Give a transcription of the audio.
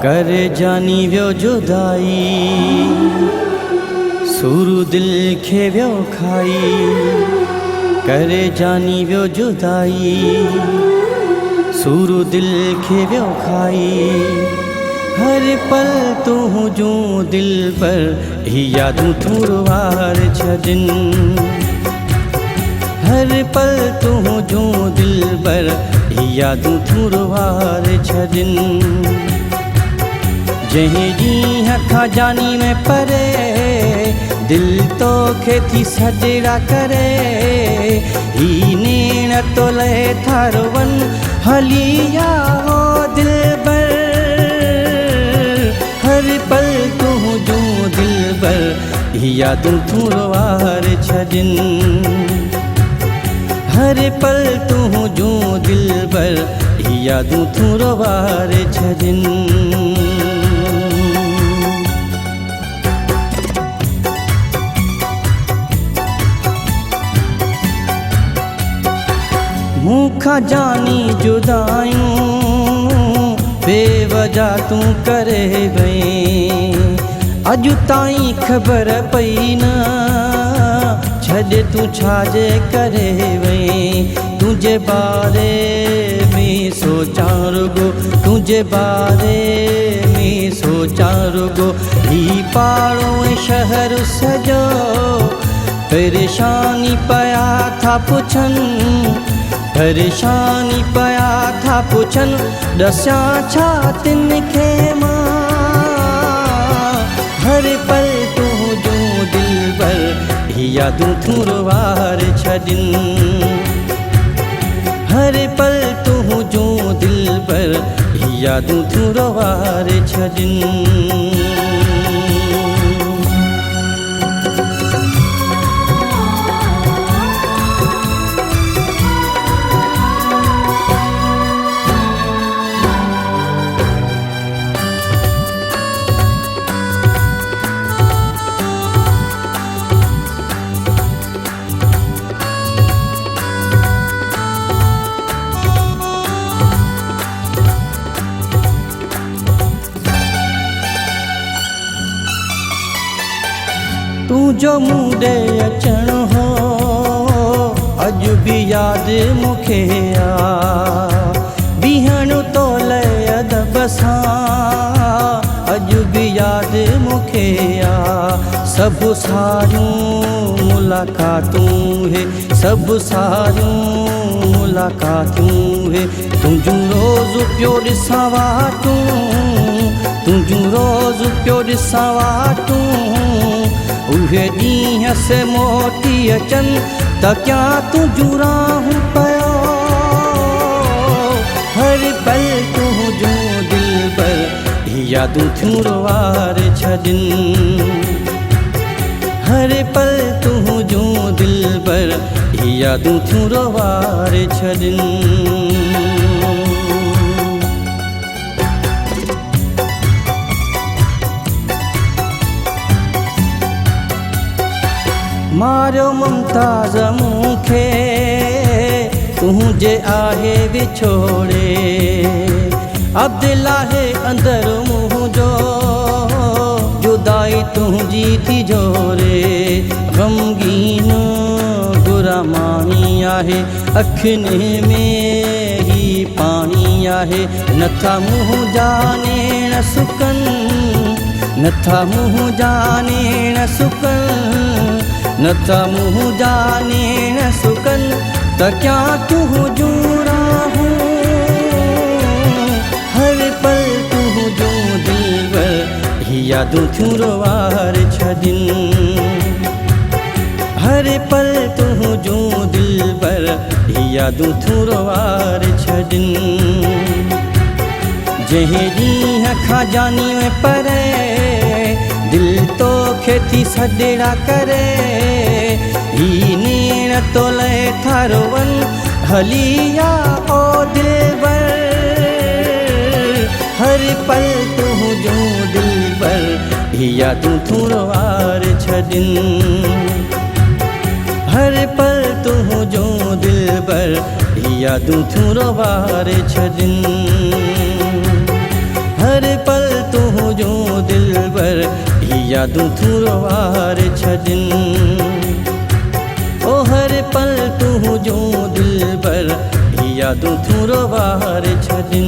कर जानी व्यो जुदाई सूरु दिल खे व्यो खाई कर जानी व्यो जुदाई सूरु दिल खे व्यो खाई हर पल तू जो दिल पर ही यादूं थोरवार छदिन हर पल तू जो दिल पर ही यादूं थोरवार छदिन जहीं ॾींहं खां जानी में परे दिल तो खे थी सजड़ा करे ही नेण तो लहे थारो वन हली या हो दिल बर हर पल तू जो दिल बर ही यादूं थोरवार छदिन हर पल तू जो दिल बर ही यादूं थोरवार छदिन मूंखां जानी जुदायूं बेवजह तू करे वहीं अॼु ताईं ख़बर पई न छॾे तू छाजे करे वहीं तुझे बारे में सोचां रुगो तुझे बारे में सोचां रुगो ही पाड़ो शहर सजो परेशानी पया था पुछनि परेशानी पया था पुछन दस्या छा तिन खे मां हर पल तू जो दिल बर ही यादूं थोरवार छदिन हर पल तू जो दिल बर ही यादूं थोरवार छदिन तू जो मुंडे अचण हो अॼु बि यादि मूंखे आ बीहण तो लय अदब सां अॼु बि यादि मूंखे आ सभु सारियूं मुलाक़ातूं हे सभु सारियूं मुलाक़ातूं हे तुंहिंजूं रोज़ पियो ॾिसां वाटूं तुंहिंजूं रोज़ पियो ॾिसां वाटूं उहे ॾींहं से मोटी अचनि त क्या तुंहिंजूं राहूं पयो हर पल तुंहिंजूं दिल पर ही यादूं थोरवार छदिन हर पल तुंहिंजूं दिल पर ही यादूं थोरवार छदिन मारियो मुमताज़ मूंखे तुंहिंजे आहे विछोड़े अब्दिल आहे अंदर मुंहिंजो जुदाई तुंहिंजी थी जोरे ग़मगीन गुरमानी आहे अखियुनि में ही पाणी आहे नथा मुंहुं जाने न सुकनि नथा मुंहुं जाने न सुकनि नथा मुंहुं जाने न सुकन त क्या तुंहिंजूं राहूं हर पल तुंहिंजूं दिल बर ही यादूं थोरवार छदिन हर पल तुंहिंजूं दिल बर ही यादूं थोरवार छदिन जहीं ॾींहं खां जानी में परे दिल तो खे थी सजड़ा करे ही नेण तो लहे थारो वन हली या ओ दिल बर हर पल तुंहिंजूं दिल बर ही यादूं थोरवार छदिन हर पल तुंहिंजूं दिल बर ही यादूं थोरवार छदिन हर पल यादूं तूं रोवार छॾिन ओ हर पल तूं जो दिल पर यादूं तूं रोवार छॾिन